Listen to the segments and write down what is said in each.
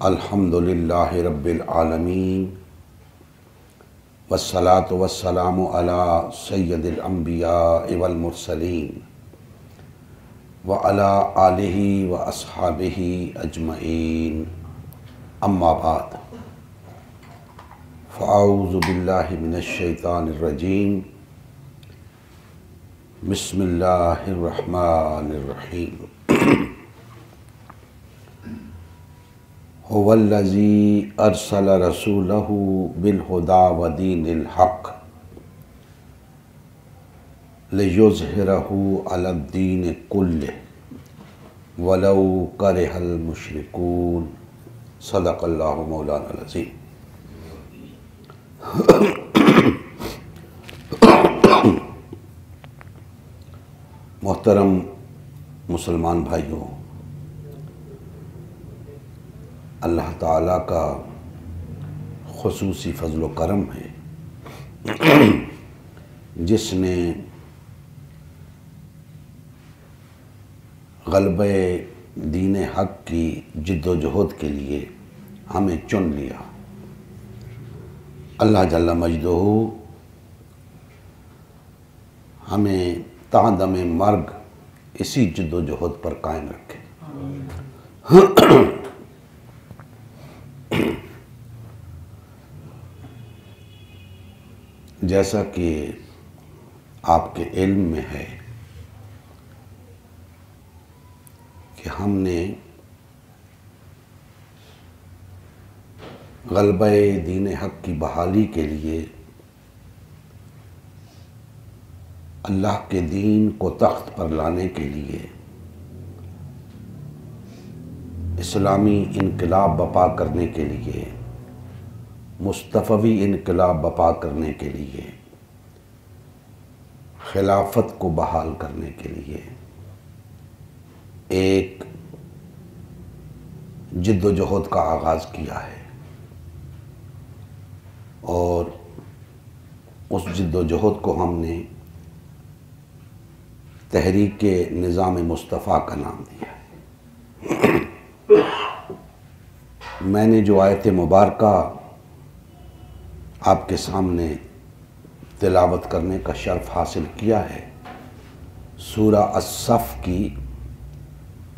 अल्हम्दुलिल्लाहि रब्बिल आलमीन वस्सलातु वस्सलामु अला सय्यदिल अंबिया वल मुरसलीन व अला आलिहि व अस्हाबिहि अजमईन अम्मा बाद फ़अऊज़ु बिल्लाहि मिनश शैतानिर रजीम बिस्मिल्लाहिर रहमानिर रहीम हुवल्लज़ी अरसल रसूलहु बिलहुदा व दीनिल हक़ लियुज़हिरहु अलद्दीन कुल्लिहि वलौ करिहल मुशरिकून। सदक़ल्लाहु मौलाना अज़ीम। मोहतरम मुसलमान भाइयों, अल्लाह ताला का खुसूसी फ़ज़्ल व करम है जिसने ग़लबे दीन हक़ की जिद्दोजहद के लिए हमें चुन लिया। अल्लाह जल्ला मजदहू हमें तादम मर्ग इसी जिद्दोजहद पर कायम रखे। जैसा कि आपके इल्म में है कि हमने ग़लबे दीन हक़ की बहाली के लिए अल्लाह के दीन को तख्त पर लाने के लिए इस्लामी इनकलाब बपा करने के लिए, मुस्तफ़वी इनकलाब बपा करने के लिए, खिलाफत को बहाल करने के लिए एक जिद्दोजहद का आगाज़ किया है और उस जिद्दोजहद को हमने तहरीक निज़ाम मुस्तफ़ा का नाम दिया है। मैंने जो आयत मुबारका आपके सामने तिलावत करने का शर्फ हासिल किया है, सूरा अस-सफ़ की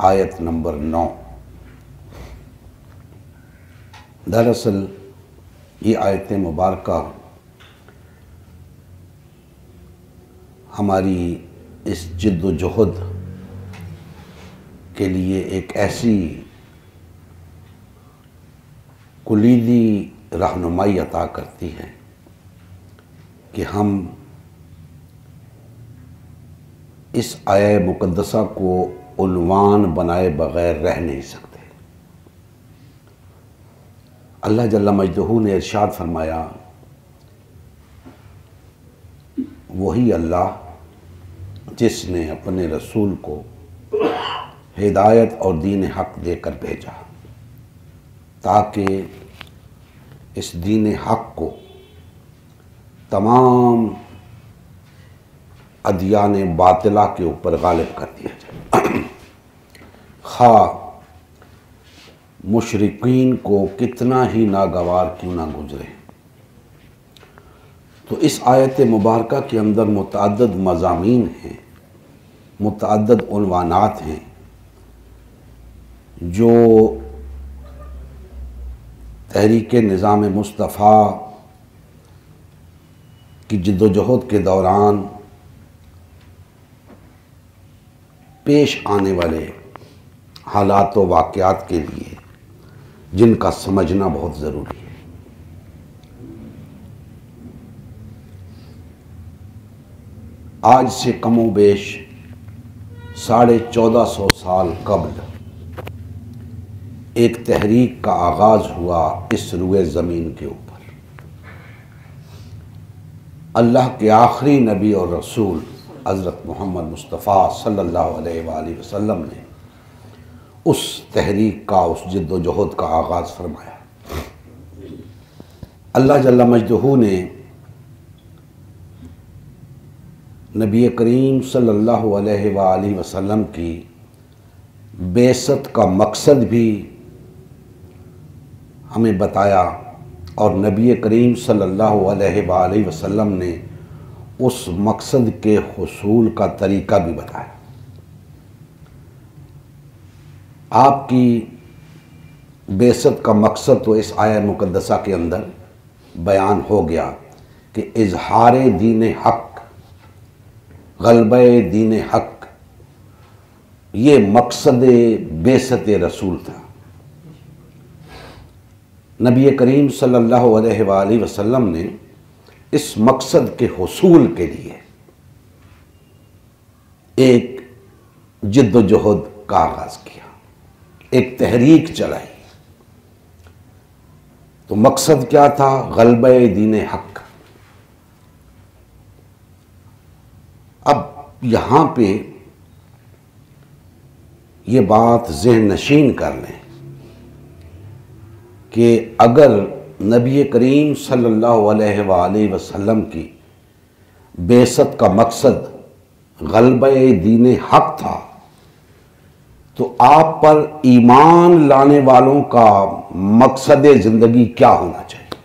आयत नंबर 9। दरअसल ये आयत मुबारका हमारी इस जिद्दोजहद के लिए एक ऐसी कुलीदी रहनुमाई अता करती है कि हम इस आया मुक़द्दसा को उन्वान बनाए बग़ैर रह नहीं सकते। अल्लाह जल्ला मजदहू ने इरशाद फरमाया, वही अल्लाह जिसने अपने रसूल को हिदायत और दीन हक़ देकर भेजा ताकि इस दीन हक़ को तमाम अदियान बातिला के ऊपर गालिब कर दिया जाए। खा मुशरिकीन को कितना ही नागवार क्यों ना गुजरे। तो इस आयत मुबारका के अंदर मुतअद्दिद मज़ामीन हैं, मुतअद्दिद उन्वानात हैं जो तहरीक निज़ाम मुस्तफ़ा की जिद्दोजहद के दौरान पेश आने वाले हालात व वाक़यात के लिए जिनका समझना बहुत ज़रूरी है। आज से कमो बेश 1450 साल कब्ल एक तहरीक का आगाज़ हुआ इस रुए ज़मीन के ऊपर। अल्लाह के आखिरी नबी और रसूल हज़रत मोहम्मद मुस्तफ़ा सल्लल्लाहु अलैहि वसल्लम ने उस तहरीक का, उस जिद्दोजहद का आगाज़ फरमाया। अल्लाह जल्ला मजदहू ने नबी करीम सल्लल्लाहु अलैहि वसल्लम की बेसत का मकसद भी हमें बताया और नबी करीम सल्लल्लाहु अलैहि वसल्लम ने उस मकसद के हुसूल का तरीका भी बताया। आपकी बेसत का मकसद तो इस आया मुकद्दसा के अंदर बयान हो गया कि इजहार दीन हक, गलबे दीन हक, ये मकसद बेसत रसूल था। नबी करीम सल्लल्लाहु अलैहि वसल्लम ने इस मकसद के हुसूल के लिए एक जिद्दोजहद का आगाज किया, एक तहरीक चलाई। तो मकसद क्या था? गलबे दीन हक। अब यहां पे ये बात ज़हन नशीन कर लें कि अगर नबी करीम सल्लल्लाहु अलैहि वसल्लम की बेसत का मकसद गलबे दीन हक था, तो आप पर ईमान लाने वालों का मकसद ज़िंदगी क्या होना चाहिए?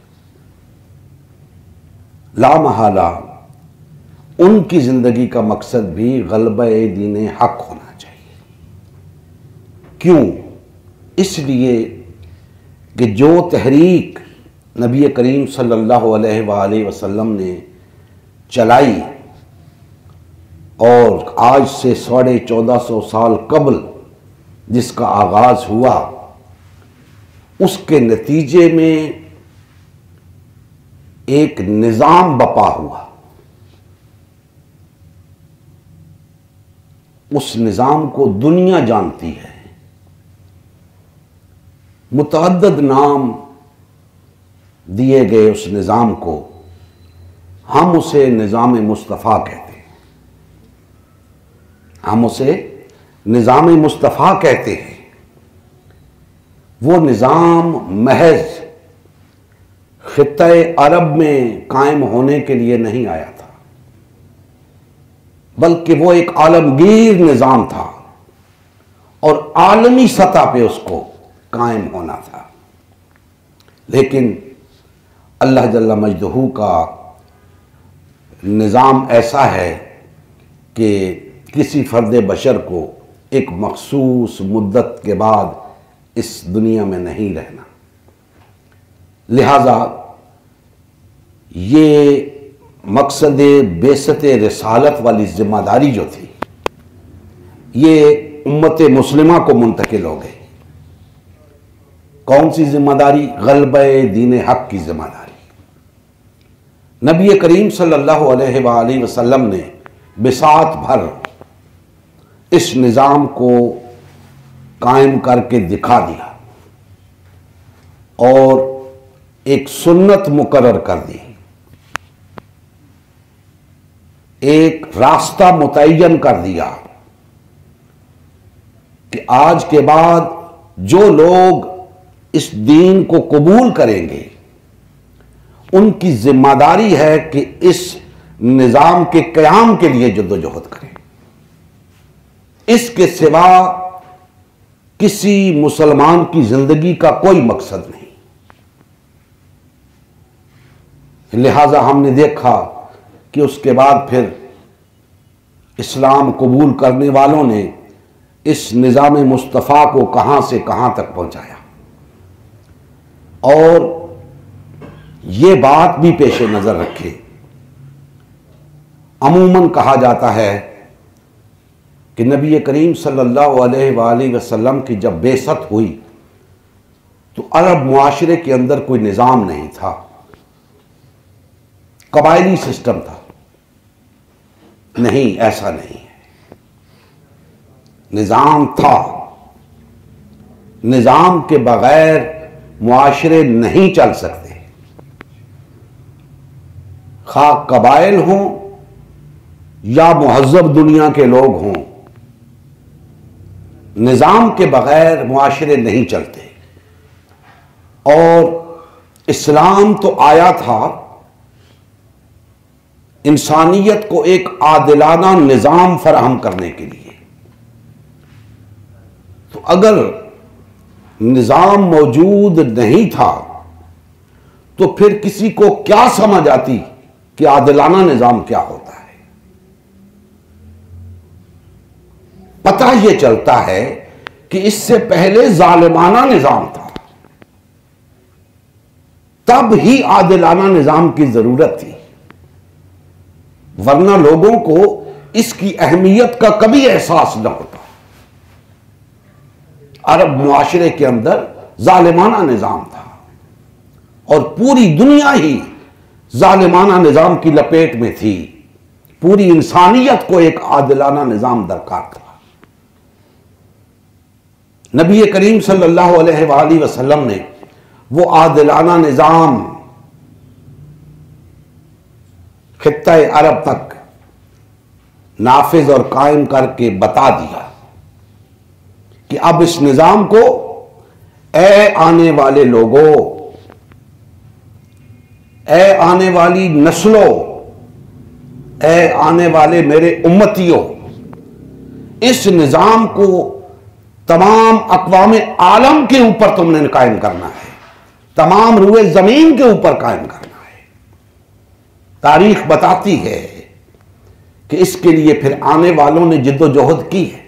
लामहला उनकी ज़िंदगी का मकसद भी गलबे दीन हक होना चाहिए। क्यों? इसलिए कि जो तहरीक नबी करीम सल्लल्लाहु अलैहि वसल्लम ने चलाई और आज से 1450 साल कबल जिसका आगाज हुआ, उसके नतीजे में एक निज़ाम बपा हुआ। उस निज़ाम को दुनिया जानती है, मुतअद्दिद नाम दिए गए उस निज़ाम को, हम उसे निज़ाम मुस्तफ़ा कहते हैं। हम उसे निज़ाम मुस्तफ़ा कहते हैं। वो निज़ाम महज खित्ते अरब में कायम होने के लिए नहीं आया था, बल्कि वो एक आलमगीर निज़ाम था और आलमी सतह पे उसको कायम होना था। लेकिन अल्लाह जल्ला मजदहू का निज़ाम ऐसा है कि किसी फ़र्द बशर को एक मखसूस मुद्दत के बाद इस दुनिया में नहीं रहना। लिहाजा ये मकसद बेसत रिसालत वाली जिम्मेदारी जो थी, ये उम्मत मुस्लिमा को मुंतकिल हो गई। कौन सी जिम्मेदारी? गलबे दीन हक की जिम्मेदारी। नबी करीम सल्लल्लाहु अलैहि वसल्लम ने बिसात भर इस निज़ाम को कायम करके दिखा दिया और एक सुन्नत मुकर्रर कर दी, एक रास्ता मुतय्यन कर दिया कि आज के बाद जो लोग इस दीन को कबूल करेंगे, उनकी जिम्मेदारी है कि इस निज़ाम के क़याम के लिए जद्दोजहद करें। इसके सिवा किसी मुसलमान की जिंदगी का कोई मकसद नहीं। लिहाजा हमने देखा कि उसके बाद फिर इस्लाम कबूल करने वालों ने इस निज़ाम मुस्तफ़ा को कहां से कहां तक पहुंचाया। और ये बात भी पेश नज़र रखें, अमूमन कहा जाता है कि नबी करीम सल्लल्लाहु अलैहि वसल्लम की जब बेसत हुई तो अरब मुआशरे के अंदर कोई निज़ाम नहीं था, कबायली सिस्टम था। नहीं, ऐसा नहीं है। निज़ाम था। निज़ाम के बगैर मुआशरे नहीं चल सकते, खा कबाइल हों या मुहज़्ज़ब दुनिया के लोग हों, निज़ाम के बगैर मुआशरे नहीं चलते। और इस्लाम तो आया था इंसानियत को एक आदिलाना निज़ाम फराहम करने के लिए। तो अगर निज़ाम मौजूद नहीं था तो फिर किसी को क्या समझ आती कि आदिलाना निज़ाम क्या होता है। पता यह चलता है कि इससे पहले जालिमाना निज़ाम था, तब ही आदिलाना निज़ाम की जरूरत थी, वरना लोगों को इसकी अहमियत का कभी एहसास न होता। अरब मुआशरे के अंदर जालिमाना निज़ाम था और पूरी दुनिया ही जालिमाना निज़ाम की लपेट में थी। पूरी इंसानियत को एक आदिलाना निज़ाम दरकार था। नबी करीम सल्लल्लाहु अलैहि वसल्लम ने वो आदिलाना निज़ाम खित्ता अरब तक नाफिज और कायम करके बता दिया कि अब इस निज़ाम को ए आने वाले लोगों, ए आने वाली नस्लों, ए आने वाले मेरे उम्मतियों, इस निज़ाम को तमाम अक़वाम आलम के ऊपर तुमने कायम करना है, तमाम रुए जमीन के ऊपर कायम करना है। तारीख बताती है कि इसके लिए फिर आने वालों ने जिद्दोजहद की है,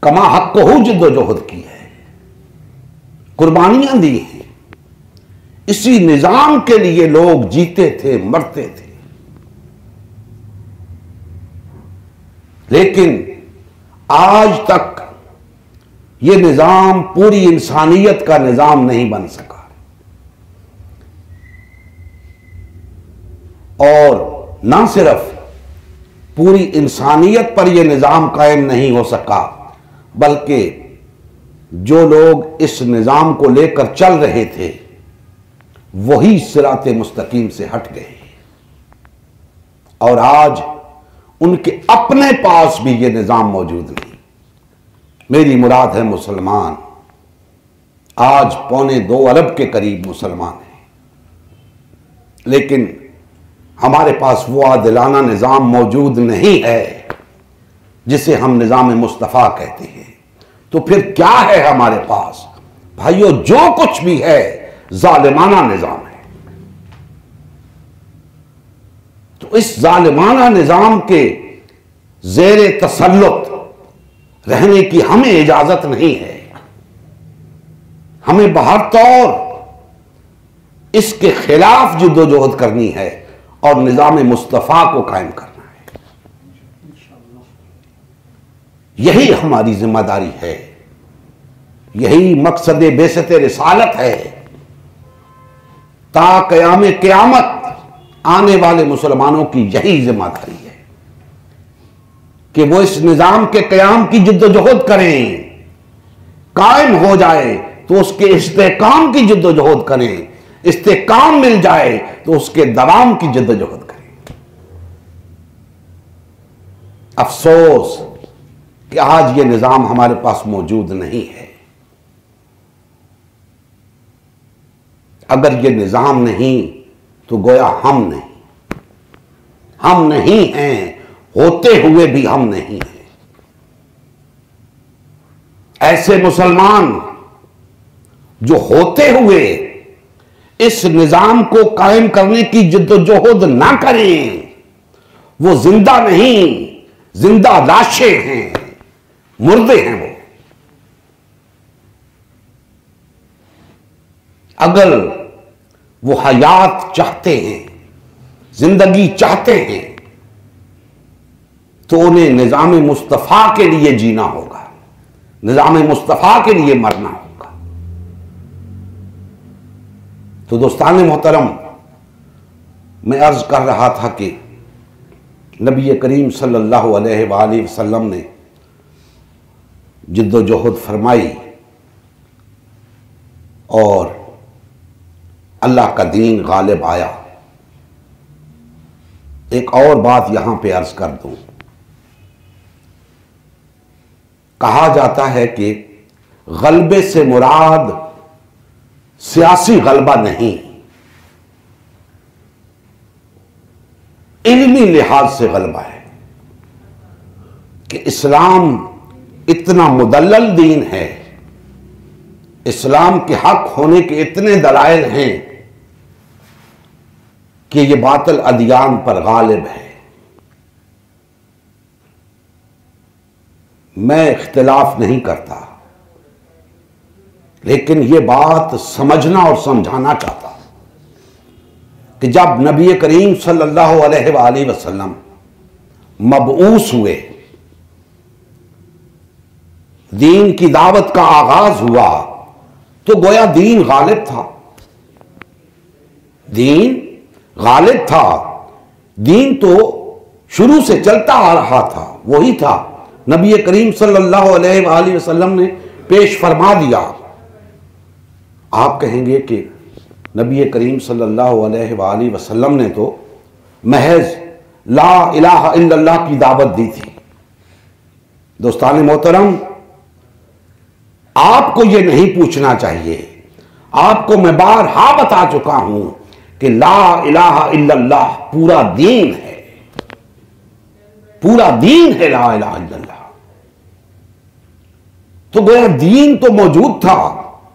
कमा हक को जिद्दोजहद की है, कुर्बानियां दी हैं। इसी निजाम के लिए लोग जीते थे, मरते थे। लेकिन आज तक यह निजाम पूरी इंसानियत का निजाम नहीं बन सका और ना सिर्फ पूरी इंसानियत पर यह निजाम कायम नहीं हो सका, बल्कि जो लोग इस निजाम को लेकर चल रहे थे वही सिराते मुस्तकीम से हट गए और आज उनके अपने पास भी यह निजाम मौजूद नहीं। मेरी मुराद है मुसलमान। आज 1.25 अरब के करीब मुसलमान हैं, लेकिन हमारे पास वो आदिलाना निज़ाम मौजूद नहीं है जिसे हम निज़ाम मुस्तफ़ा कहते हैं। तो फिर क्या है हमारे पास? भाइयों, जो कुछ भी है जालिमाना निज़ाम है। तो इस जालिमाना निज़ाम के ज़ेरे तसल्लुत रहने की हमें इजाजत नहीं है। हमें बहर तौर इसके खिलाफ जिद्दोजहद करनी है और निज़ाम मुस्तफ़ा को कायम करना है। यही हमारी जिम्मेदारी है, यही मकसद बेसत रिसालत है। ता क़याम क़यामत आने वाले मुसलमानों की यही जिम्मेदारी है कि वो इस निज़ाम के क़याम की जिद्दोजहद करें, कायम हो जाए तो उसके इस्तेकाम की जिद्दोजहद करें, इस्तेकाम मिल जाए तो उसके दवाम की जिद्दोजहद करें। अफसोस कि आज ये निज़ाम हमारे पास मौजूद नहीं है। अगर ये निज़ाम नहीं तो गोया हम नहीं हैं, होते हुए भी हम नहीं हैं। ऐसे मुसलमान जो होते हुए इस निजाम को कायम करने की जिद्दोजहद ना करें, वो जिंदा नहीं, जिंदा लाशें हैं, मुर्दे हैं वो। अगर वो हयात चाहते हैं, जिंदगी चाहते हैं, तो उन्हें निजाम मुस्तफ़ा के लिए जीना होगा, निजाम मुस्तफ़ा के लिए मरना होगा। तो दोस्तान मोहतरम, मैं अर्ज कर रहा था कि नबी करीम सल्लल्लाहु अलैहि वसल्लम ने जिद्दोजहद फरमाई और अल्लाह का दीन गालिब आया। एक और बात यहां पे अर्ज कर दूं, कहा जाता है कि गलबे से मुराद सियासी गलबा नहीं, इल्मी लिहाज से गलबा है कि इस्लाम इतना मुदल्लल दीन है इस्लाम के हक होने के इतने दलाइल हैं कि ये बातिल अदियान पर गालिब है। मैं इख्तिलाफ नहीं करता, लेकिन ये बात समझना और समझाना चाहता कि जब नबी करीम सल्लल्लाहु अलैहि वसल्लम मबऊस हुए, दीन की दावत का आगाज हुआ, तो गोया दीन गालिब था। दीन गालिब था। दीन तो शुरू से चलता आ रहा था, वही था नबी करीम सल्लल्लाहु अलैहि वसल्लम ने पेश फरमा दिया। आप कहेंगे कि नबी करीम सल्लल्लाहु अलैहि वसल्लम ने तो महज ला इलाहा इल्लल्लाह की दावत दी थी। दोस्तान मोहतरम, आपको यह नहीं पूछना चाहिए। आपको मैं बारहा बता चुका हूं कि ला इलाहा इल्लल्लाह पूरा दीन है, पूरा दीन है ला इलाहा इल्लल्लाह। तो गोया दीन तो मौजूद था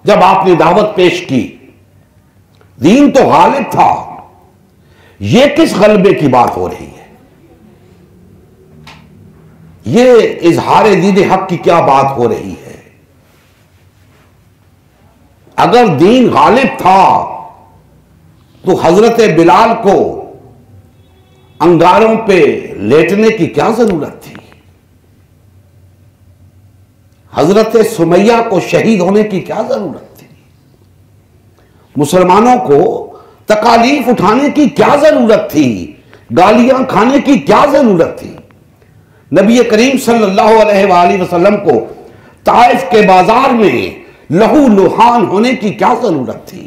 जब आपने दावत पेश की, दीन तो गालिब था। यह किस गलबे की बात हो रही है? यह इजहार दीन हक की क्या बात हो रही है? अगर दीन गालिब था तो हजरत बिलाल को अंगारों पे लेटने की क्या जरूरत थी? हजरत सुमैया को शहीद होने की क्या जरूरत थी? मुसलमानों को तकालीफ उठाने की क्या जरूरत थी? गालियां खाने की क्या जरूरत थी? नबी करीम सल्लल्लाहु अलैहि वसल्लम को ताइफ के बाजार में लहू लुहान होने की क्या जरूरत थी?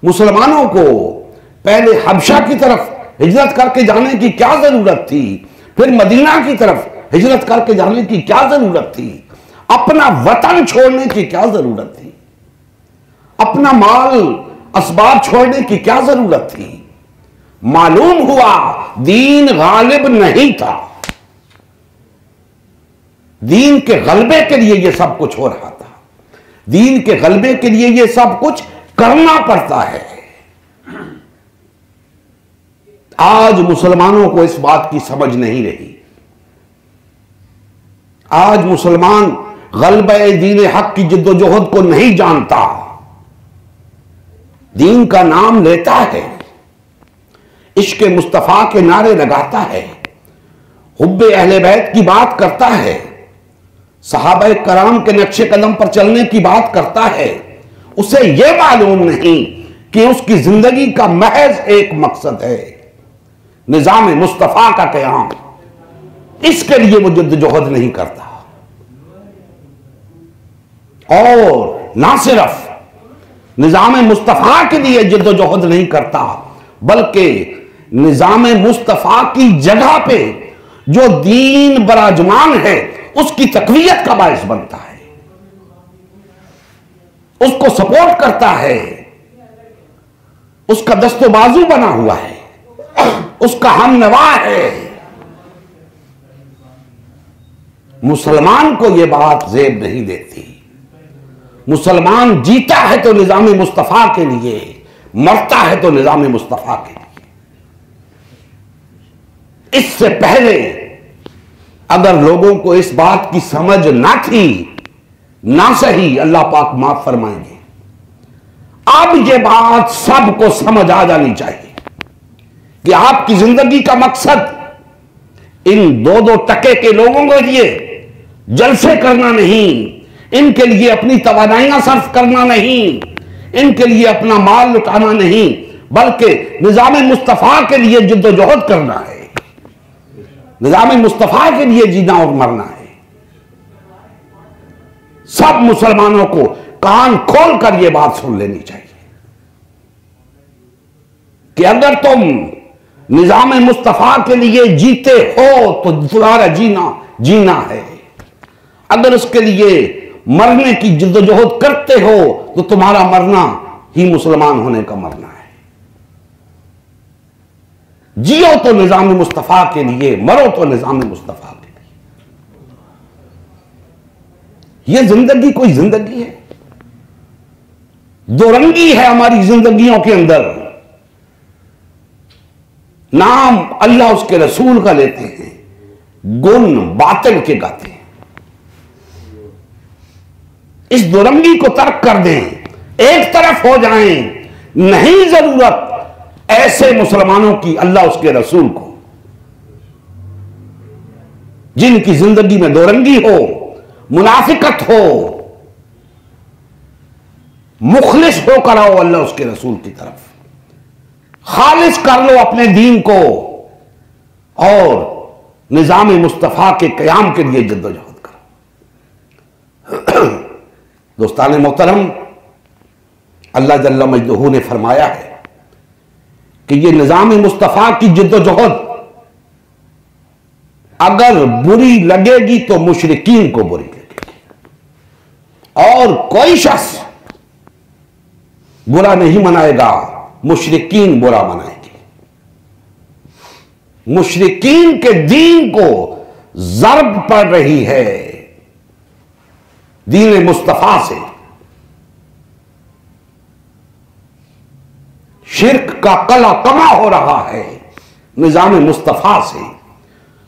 मुसलमानों को पहले हबशा की तरफ हिजरत करके जाने की क्या जरूरत थी? फिर मदीना की तरफ हिजरत करके जाने की क्या जरूरत थी? अपना वतन छोड़ने की क्या जरूरत थी? अपना माल असबाब छोड़ने की क्या जरूरत थी? मालूम हुआ दीन गालिब नहीं था। दीन के गलबे के लिए यह सब कुछ हो रहा था। दीन के गलबे के लिए यह सब कुछ करना पड़ता है। आज मुसलमानों को इस बात की समझ नहीं रही। आज मुसलमान गलबे दीन हक की जिद्दोजहद को नहीं जानता। दीन का नाम लेता है, इश्क मुस्तफा के नारे लगाता है, हुब्बे अहले बैत की बात करता है, सहाबा कराम के नक्शे कदम पर चलने की बात करता है। उसे यह मालूम नहीं कि उसकी जिंदगी का महज एक मकसद है, निजाम मुस्तफा का क़याम। इसके लिए वो जद्दोजहद नहीं करता। और ना सिर्फ निजाम मुस्तफा के लिए जद्दोजहद नहीं करता, बल्कि निजाम मुस्तफा की जगह पे जो दीन बराजमान है उसकी तकवीयत का बायस बनता है, उसको सपोर्ट करता है, उसका दस्तो बाजू बना हुआ है, उसका हमनवा है। मुसलमान को यह बात जेब नहीं देती। मुसलमान जीता है तो निजाम मुस्तफा के लिए, मरता है तो निजाम मुस्तफा के लिए। इससे पहले अगर लोगों को इस बात की समझ ना थी, ना सही, अल्लाह पाक माफ फरमाएंगे। अब यह बात सबको समझ आ जानी चाहिए कि आपकी जिंदगी का मकसद इन दो दो टके के लोगों के लिए जलसे करना नहीं, इनके लिए अपनी तवानाइयां सर्फ करना नहीं, इनके लिए अपना माल लुटाना नहीं, बल्कि निजाम मुस्तफा के लिए जिद्दोजहद करना है, निजाम मुस्तफा के लिए जीना और मरना है। सब मुसलमानों को कान खोल कर यह बात सुन लेनी चाहिए कि अगर तुम निजाम मुस्तफा के लिए जीते हो तो तुम्हारा जीना जीना है, अगर उसके लिए मरने की जिद्दोजहद करते हो तो तुम्हारा मरना ही मुसलमान होने का मरना है। जियो तो निजाम मुस्तफा के लिए, मरो तो निजाम मुस्तफा के लिए। यह जिंदगी कोई जिंदगी है? दो रंगी है हमारी जिंदगियों के अंदर। नाम अल्लाह उसके रसूल का लेते हैं, गुण बातिल के गाते हैं। इस दुरंगी को तर्क कर दें, एक तरफ हो जाएं। नहीं जरूरत ऐसे मुसलमानों की अल्लाह उसके रसूल को, जिनकी जिंदगी में दोरंगी हो, मुनाफिकत हो। मुखलिस होकर आओ अल्लाह उसके रसूल की तरफ, खालिस कर लो अपने दीन को और निजाम मुस्तफा के कयाम के लिए जद्दोजहद करो। दोस्तान मोहतरम, अल्लाह जल्ला मजदूहू ने फरमाया है कि ये निजाम मुस्तफा की जद्दोजहद अगर बुरी लगेगी तो मुशरिकीन को बुरी लगेगी, और कोई शख्स बुरा नहीं मनाएगा, मुशरिकीन बुरा मनाएंगे। मुशरिकीन के दीन को ज़र्ब पड़ रही है, दीन मुस्तफा से। शिर्क का कला कमा हो रहा है निजाम मुस्तफा से।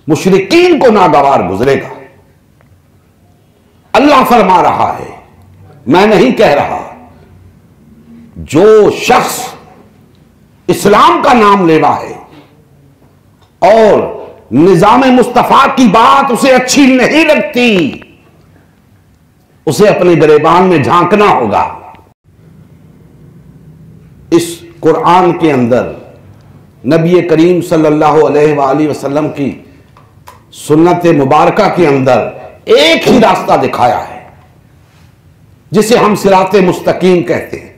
मुशरिकीन को नागवार गुजरेगा। अल्लाह फरमा रहा है, मैं नहीं कह रहा। जो शख्स इस्लाम का नाम लेवा है और निजाम मुस्तफा की बात उसे अच्छी नहीं लगती, उसे अपने गिरेबान में झांकना होगा। इस कुरान के अंदर नबी करीम सल्लल्लाहु अलैहि वसल्लम की सुन्नत मुबारका के अंदर एक ही रास्ता दिखाया है, जिसे हम सिराते मुस्तकीम कहते हैं,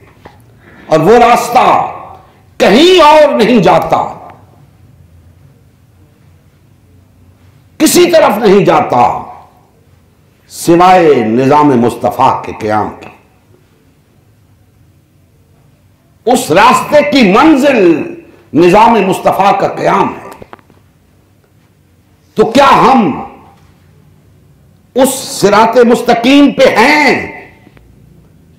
और वो रास्ता कहीं और नहीं जाता, किसी तरफ नहीं जाता सिवाय निजाम मुस्तफा के क़याम के। उस रास्ते की मंजिल निजाम मुस्तफा का क़याम है। तो क्या हम उस सिराते मुस्तकीम पे हैं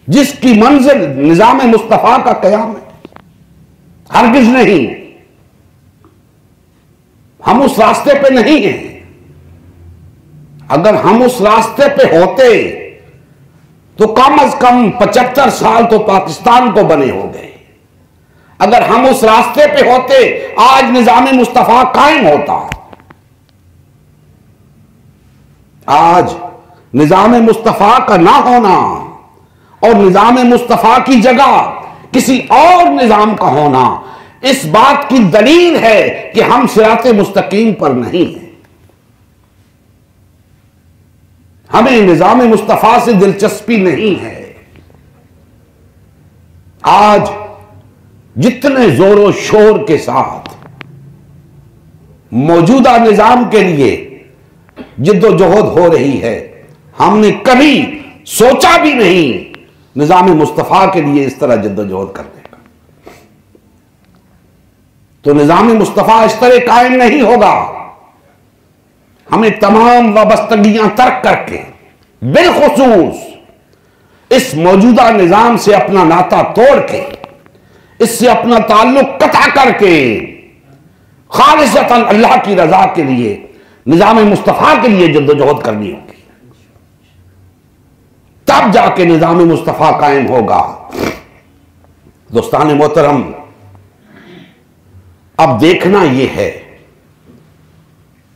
जिसकी मंजिल निजाम मुस्तफा का क़याम है? हरगिज़ नहीं। हम उस रास्ते पे नहीं हैं। अगर हम उस रास्ते पे होते तो कम से कम 75 साल तो पाकिस्तान को बने हो गए। अगर हम उस रास्ते पे होते आज निजाम मुस्तफा कायम होता। आज निजाम मुस्तफा का ना होना और निजाम मुस्तफा की जगह किसी और निजाम का होना इस बात की दलील है कि हम सिराते मुस्तकीम पर नहीं हैं। हमें निजाम मुस्तफा से दिलचस्पी नहीं है। आज जितने जोरों शोर के साथ मौजूदा निजाम के लिए जिद्दोजहद हो रही है, हमने कभी सोचा भी नहीं निजाम मुस्तफा के लिए इस तरह जिद्दोजहद करने का। तो निजाम मुस्तफा इस तरह कायम नहीं होगा। हमें तमाम वाबस्तगियां तर्क करके बिलखुसूस इस मौजूदा निजाम से अपना नाता तोड़ के, इससे अपना ताल्लुक कता करके खालिसतन अल्लाह की रजा के लिए निजाम मुस्तफा के लिए जद्दोजहद करनी होगी। तब जाके निजाम मुस्तफा कायम होगा। दोस्तान मोहतरम, अब देखना यह है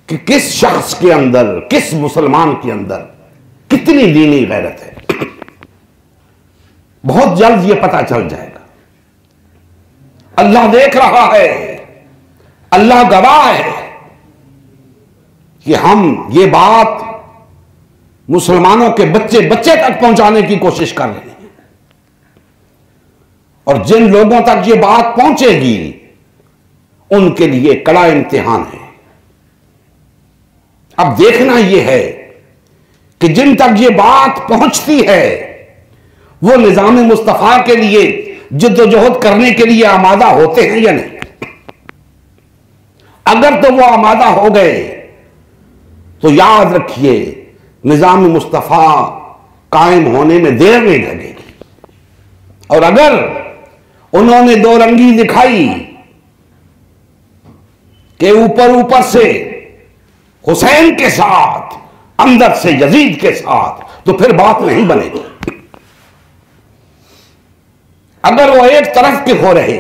कि किस शख्स के अंदर, किस मुसलमान के अंदर कितनी दीनी गैरत है। बहुत जल्द यह पता चल जाएगा। अल्लाह देख रहा है, अल्लाह गवाह है कि हम ये बात मुसलमानों के बच्चे बच्चे तक पहुंचाने की कोशिश कर रहे हैं, और जिन लोगों तक ये बात पहुंचेगी उनके लिए कड़ा इम्तिहान है। अब देखना यह है कि जिन तक ये बात पहुंचती है वो निजाम मुस्तफा के लिए जिद्दोजहद करने के लिए आमादा होते हैं या नहीं। अगर तो वो आमादा हो गए तो याद रखिए निजाम मुस्तफा कायम होने में देर नहीं लगेगी, और अगर उन्होंने दो रंगी दिखाई कि ऊपर ऊपर से हुसैन के साथ, अंदर से यजीद के साथ, तो फिर बात नहीं बनेगी। अगर वो एक तरफ के हो रहे,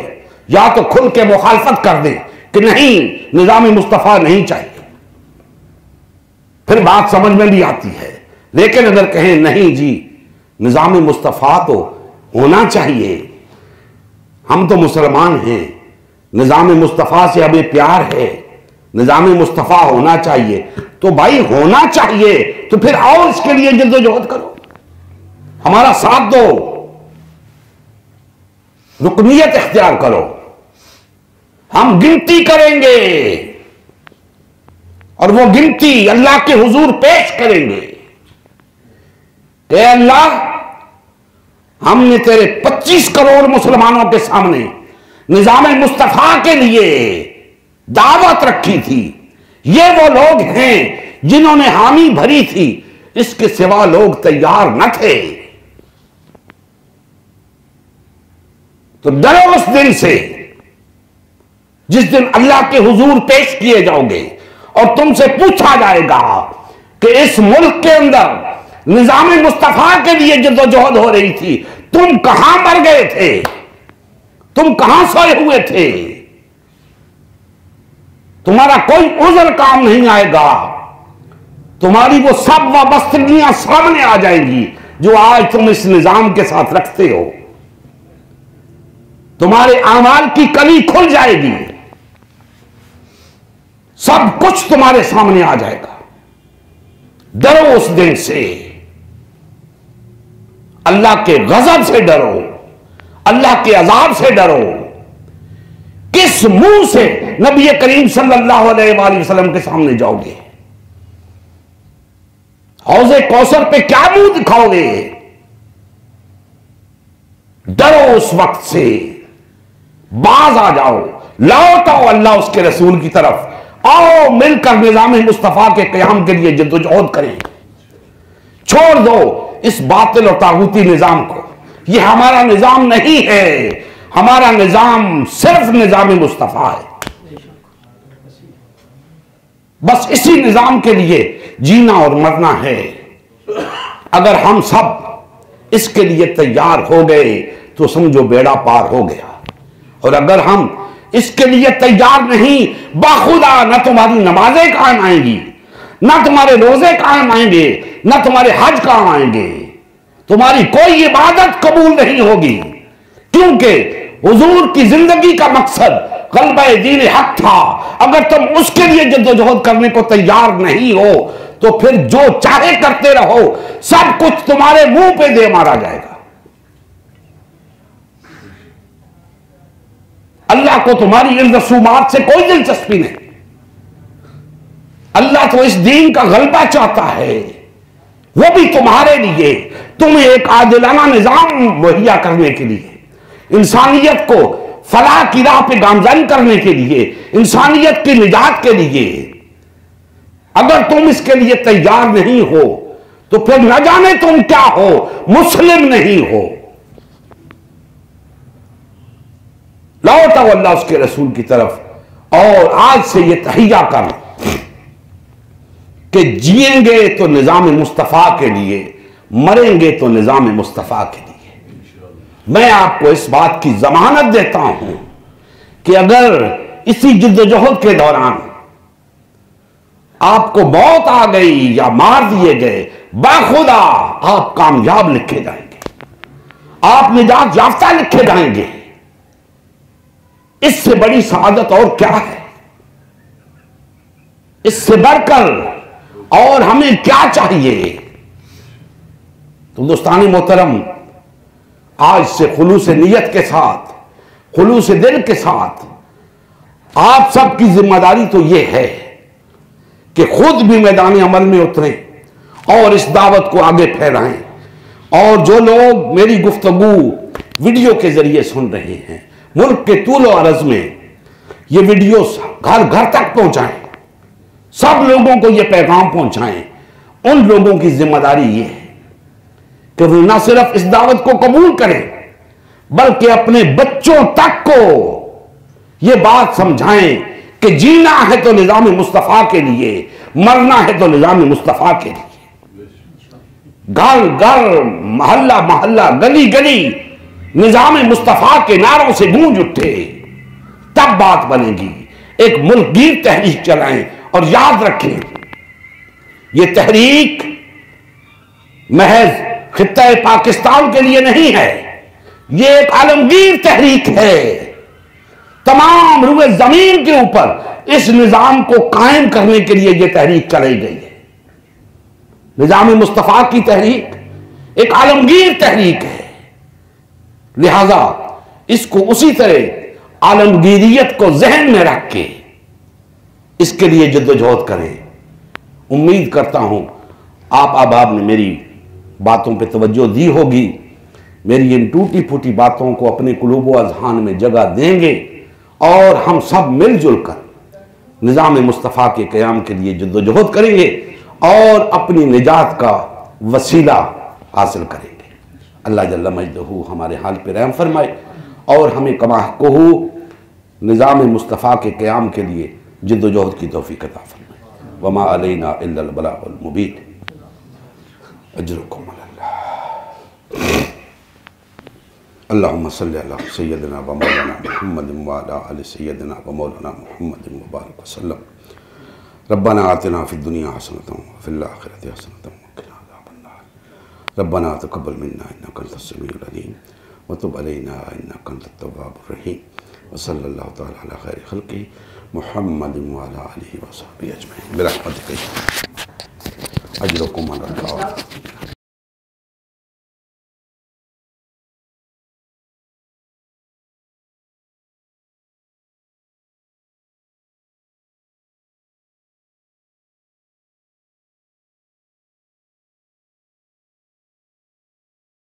या तो खुल के मुखालफत कर दें कि नहीं निजाम मुस्तफा नहीं चाहिए, फिर बात समझ में भी आती है। लेकिन अगर कहें नहीं जी निजाम मुस्तफा तो होना चाहिए, हम तो मुसलमान हैं, निजाम मुस्तफा से हमें प्यार है, निजाम मुस्तफा होना चाहिए, तो भाई होना चाहिए तो फिर आओ इसके लिए जद्दोजहद करो, हमारा साथ दो, रुकनियत इख्तियार करो, हम गिनती करेंगे और वो गिनती अल्लाह के हुजूर पेश करेंगे कि अल्लाह हमने तेरे 25 करोड़ मुसलमानों के सामने निजाम मुस्तफा के लिए दावत रखी थी, ये वो लोग हैं जिन्होंने हामी भरी थी, इसके सिवा लोग तैयार न थे। तो डरो उस दिन से जिस दिन अल्लाह के हुजूर पेश किए जाओगे और तुमसे पूछा जाएगा कि इस मुल्क के अंदर निजाम मुस्तफा के लिए जद्दोजहद हो रही थी, तुम कहां मर गए थे, तुम कहां सोए हुए थे, तुम्हारा कोई उज़्र काम नहीं आएगा, तुम्हारी वो सब वाबस्तगियां सामने आ जाएंगी जो आज तुम इस निजाम के साथ रखते हो, तुम्हारे आमाल की कली खुल जाएगी, सब कुछ तुम्हारे सामने आ जाएगा। डरो उस दिन से, अल्लाह के गजब से डरो, अल्लाह के अजाब से डरो। किस मुंह से नबी करीम सल्लल्लाहु अलैहि वसल्लम के सामने जाओगे? हौज़े कौसर पे क्या मुंह दिखाओगे? डरो उस वक्त से, बाज आ जाओ, लौट आओ अल्लाह उसके रसूल की तरफ, आओ मिलकर निजाम मुस्तफा के कयाम के लिए जद्दोजहद करें। छोड़ दो इस बातिल और तागूती निजाम को, यह हमारा निजाम नहीं है, हमारा निजाम सिर्फ निजाम मुस्तफा है। बस इसी निजाम के लिए जीना और मरना है। अगर हम सब इसके लिए तैयार हो गए तो समझो बेड़ा पार हो गया, और अगर हम इसके लिए तैयार नहीं, बाखुदा न तुम्हारी नमाजें कायम आएंगी, ना तुम्हारे रोजे कायम आएंगे, ना तुम्हारे हज काम आएंगे, तुम्हारी कोई इबादत कबूल नहीं होगी। क्योंकि हुजूर की जिंदगी का मकसद ग़ल्बे दीन हक था। अगर तुम उसके लिए जद्दोजहद करने को तैयार नहीं हो तो फिर जो चाहे करते रहो, सब कुछ तुम्हारे मुंह पे दे मारा जाएगा। अल्लाह को तुम्हारी इन रसूमात से कोई दिलचस्पी नहीं। अल्लाह तो इस दीन का गलबा चाहता है, वो भी तुम्हारे लिए, तुम्हें एक आदिलाना निजाम मुहैया करने के लिए, इंसानियत को फलाह की राह पे गामजन करने के लिए, इंसानियत की निजात के लिए। अगर तुम इसके लिए तैयार नहीं हो तो फिर न जाने तुम क्या हो, मुस्लिम नहीं हो। लौट आओ अल्लाह उसके रसूल की तरफ और आज से ये तहिया कर कि जिएंगे तो निजाम मुस्तफा के लिए, मरेंगे तो निजाम मुस्तफा के लिए। मैं आपको इस बात की जमानत देता हूं कि अगर इसी जद्दोजहद के दौरान आपको मौत आ गई या मार दिए गए, बाखुदा आप कामयाब लिखे जाएंगे, आप निजात याफ्ता लिखे जाएंगे। इससे बड़ी सआदत और क्या है? इससे बढ़कर और हमें क्या चाहिए? तो दोस्तानी मोहतरम, आज से खुलूस नियत के साथ, खुलूस दिल के साथ आप सबकी जिम्मेदारी तो यह है कि खुद भी मैदान अमल में उतरें और इस दावत को आगे फैलाएं। और जो लोग मेरी गुफ्तगू वीडियो के जरिए सुन रहे हैं, मुल्क के तूल और अर्ज में ये वीडियो घर घर तक पहुंचाएं, सब लोगों को ये पैगाम पहुंचाएं। उन लोगों की जिम्मेदारी ये है कि वो ना सिर्फ इस दावत को कबूल करें बल्कि अपने बच्चों तक को ये बात समझाएं कि जीना है तो निज़ाम मुस्तफ़ा के लिए, मरना है तो निज़ाम मुस्तफ़ा के लिए। घर घर, मोहल्ला मोहल्ला, गली गली निज़ाम मुस्तफ़ा के नारों से गूंज उठे, तब बात बनेगी। एक मुल्कगीर तहरीक चलाएं और याद रखें, यह तहरीक महज खित्ता पाकिस्तान के लिए नहीं है, यह एक आलमगीर तहरीक है। तमाम रुए जमीन के ऊपर इस निजाम को कायम करने के लिए यह तहरीक चलाई गई है। निजाम मुस्तफ़ा की तहरीक एक आलमगीर तहरीक है, लिहाजा इसको उसी तरह आलमगीरियत को जहन में रख के इसके लिए जद्दोजहद करें। उम्मीद करता हूं आप अहबाब ने मेरी बातों पे तवज्जो दी होगी, मेरी इन टूटी फूटी बातों को अपने कुलूब व अज़हान में जगह देंगे और हम सब मिलजुल कर निज़ाम मुस्तफ़ा के क़याम के लिए जद्दोजहद करेंगे और अपनी निजात का वसीला हासिल करेंगे। अल्लाह जल्ल मजदहू हमारे हाल पर रहम फरमाए और हमें कमा कहू निज़ाम मुस्तफ़ा के क़याम के लिए जद्दोजहद की तौफ़ीक़ अता फरमाए। वमा अलैना इल्लल बलागुल मुबीन। अजरुकुम अल्लाह। अल्लाहुम्मा सल्लि अला सय्यदिना व मौलाना मुहम्मदिन व अला आलि सय्यदिना व मौलाना मुहम्मदिन व बारिक व सल्लम। रब्बना आतिना फिद दुनिया हसनतन व फिल आखिरति हसनतन व क़िना अज़ाबन्नार। रब्बना तक़ब्बल मिन्ना इन्नका अंतस समीउल अलीम व तुब अलैना इन्नका अंतत तव्वाबुर रहीम। व सल्लल्लाहु तआला अला खैरि खल्क़िही मुहम्मदिन व अला आलिहि व सहबिहि अजमईन बिरहमतिका। अजरुकुम अल्लाह।